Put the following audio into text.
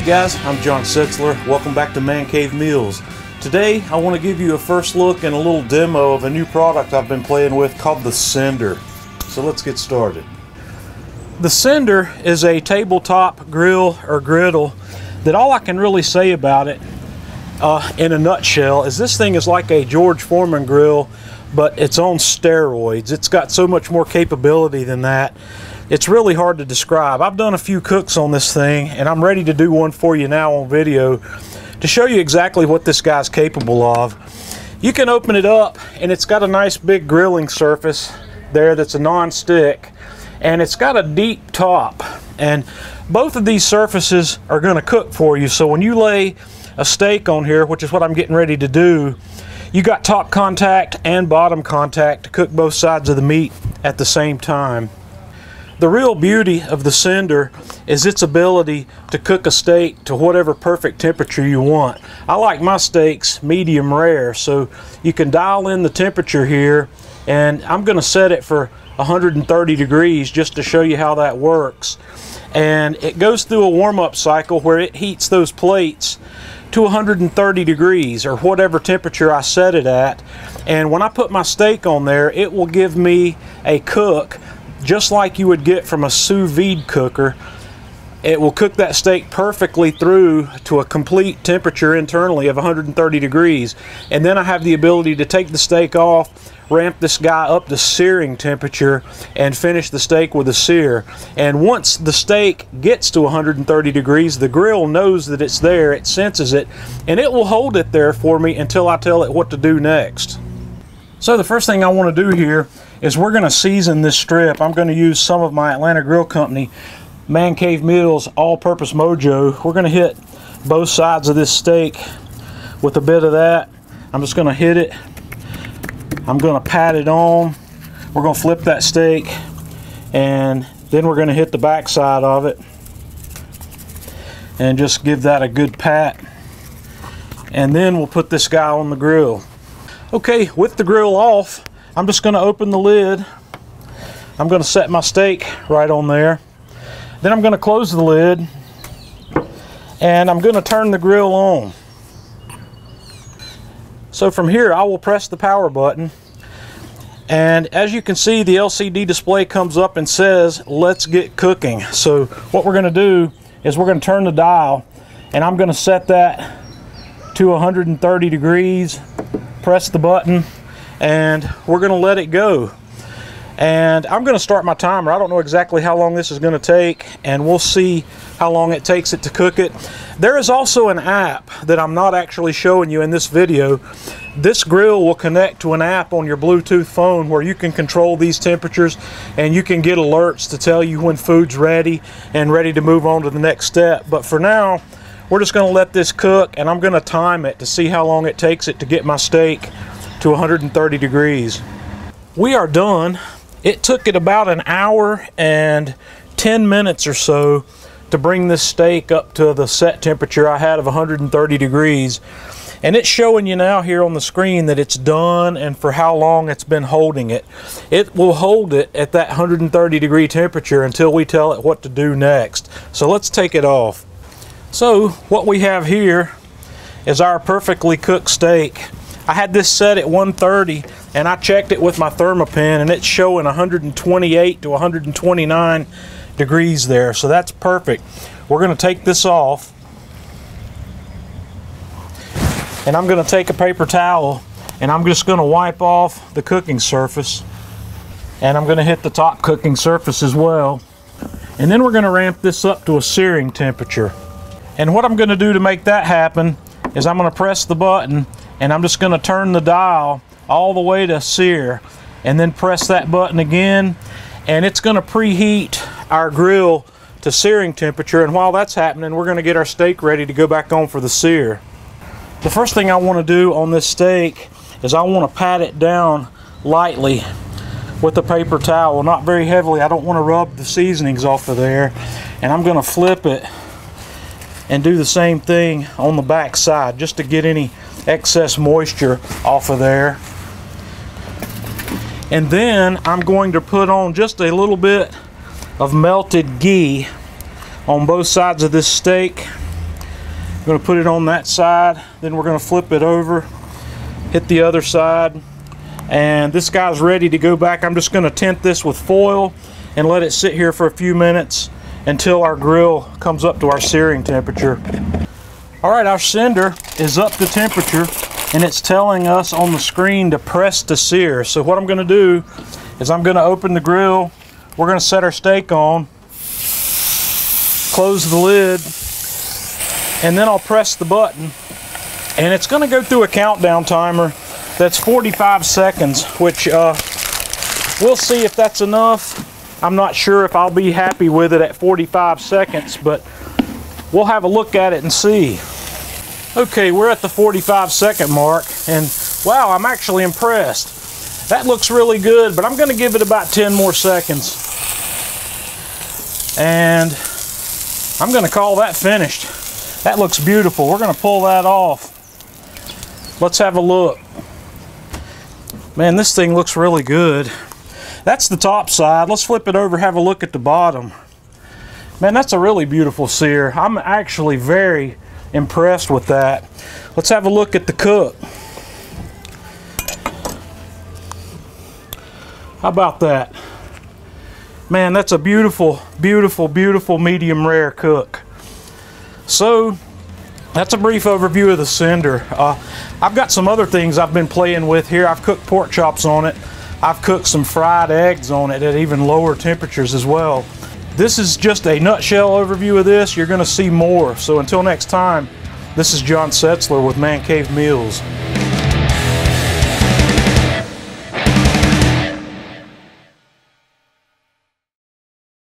Hey guys, I'm John Sitzler. Welcome back to Man Cave Meals. Today I want to give you a first look and a little demo of a new product I've been playing with called the Cinder. So let's get started. The Cinder is a tabletop grill or griddle that all I can really say about it in a nutshell is this thing is like a George Foreman grill, but it's on steroids. It's got so much more capability than that. It's really hard to describe. I've done a few cooks on this thing, and I'm ready to do one for you now on video to show you exactly what this guy's capable of. You can open it up, and it's got a nice big grilling surface there that's a non-stick, and it's got a deep top. And both of these surfaces are going to cook for you, so when you lay a steak on here, which is what I'm getting ready to do, you got top contact and bottom contact to cook both sides of the meat at the same time. The real beauty of the Cinder is its ability to cook a steak to whatever perfect temperature you want. I like my steaks medium rare, so you can dial in the temperature here, and I'm going to set it for 130 degrees just to show you how that works. And it goes through a warm-up cycle where it heats those plates to 130 degrees or whatever temperature I set it at. And when I put my steak on there, it will give me a cook just like you would get from a sous vide cooker. It will cook that steak perfectly through to a complete temperature internally of 130 degrees. And then I have the ability to take the steak off, ramp this guy up to searing temperature, and finish the steak with a sear. And once the steak gets to 130 degrees, the grill knows that it's there, it senses it, and it will hold it there for me until I tell it what to do next. So the first thing I want to do here is we're going to season this strip. I'm going to use some of my Atlanta Grill Company Man Cave Meals All-Purpose Mojo. We're going to hit both sides of this steak with a bit of that. I'm just going to hit it. I'm going to pat it on. We're going to flip that steak, and then we're going to hit the back side of it and just give that a good pat. And then we'll put this guy on the grill. Okay, with the grill off, I'm just going to open the lid. I'm going to set my steak right on there. Then I'm going to close the lid, and I'm going to turn the grill on. So from here, I will press the power button, and as you can see, the LCD display comes up and says, "Let's get cooking." So what we're going to do is we're going to turn the dial, and I'm going to set that to 130 degrees, press the button, and we're going to let it go. And I'm going to start my timer. I don't know exactly how long this is going to take, and we'll see how long it takes it to cook it. There is also an app that I'm not actually showing you in this video. This grill will connect to an app on your Bluetooth phone where you can control these temperatures, and you can get alerts to tell you when food's ready and ready to move on to the next step. But for now, we're just going to let this cook, and I'm going to time it to see how long it takes it to get my steak to 130 degrees. We are done. It took it about an hour and 10 minutes or so to bring this steak up to the set temperature I had of 130 degrees. And it's showing you now here on the screen that it's done and for how long it's been holding it. It will hold it at that 130 degree temperature until we tell it what to do next. So let's take it off. So what we have here is our perfectly cooked steak. I had this set at 130, and I checked it with my Thermopin, and it's showing 128 to 129 degrees there, so that's perfect. We're going to take this off, and I'm going to take a paper towel, and I'm just going to wipe off the cooking surface, and I'm going to hit the top cooking surface as well. And then we're going to ramp this up to a searing temperature. And what I'm going to do to make that happen is I'm going to press the button, and I'm just going to turn the dial all the way to sear, and then press that button again, and it's going to preheat our grill to searing temperature. And while that's happening, we're going to get our steak ready to go back on for the sear. The first thing I want to do on this steak is I want to pat it down lightly with a paper towel, not very heavily. I don't want to rub the seasonings off of there. And I'm going to flip it and do the same thing on the back side just to get any excess moisture off of there. And then I'm going to put on just a little bit of melted ghee on both sides of this steak. going to put it on that side, then we're going to flip it over, hit the other side, and this guy's ready to go back. I'm just going to tint this with foil and let it sit here for a few minutes until our grill comes up to our searing temperature. Alright, our cinder is up to temperature and it's telling us on the screen to press to sear. So what I'm going to do is I'm going to open the grill, we're going to set our steak on, close the lid, and then I'll press the button, and it's going to go through a countdown timer that's 45 seconds, which we'll see if that's enough. I'm not sure if I'll be happy with it at 45 seconds, but we'll have a look at it and see. Okay, we're at the 45-second mark, and wow, I'm actually impressed. That looks really good, but I'm going to give it about 10 more seconds. And I'm going to call that finished. That looks beautiful. We're going to pull that off. Let's have a look. Man, this thing looks really good. That's the top side. Let's flip it over, have a look at the bottom. Man, that's a really beautiful sear. I'm actually very impressed with that. Let's have a look at the cook. How about that? Man, that's a beautiful, beautiful, beautiful medium rare cook. So that's a brief overview of the cinder. I've got some other things I've been playing with here. I've cooked pork chops on it. I've cooked some fried eggs on it at even lower temperatures as well. This is just a nutshell overview of this. You're going to see more. So until next time, this is John Setzler with Man Cave Meals.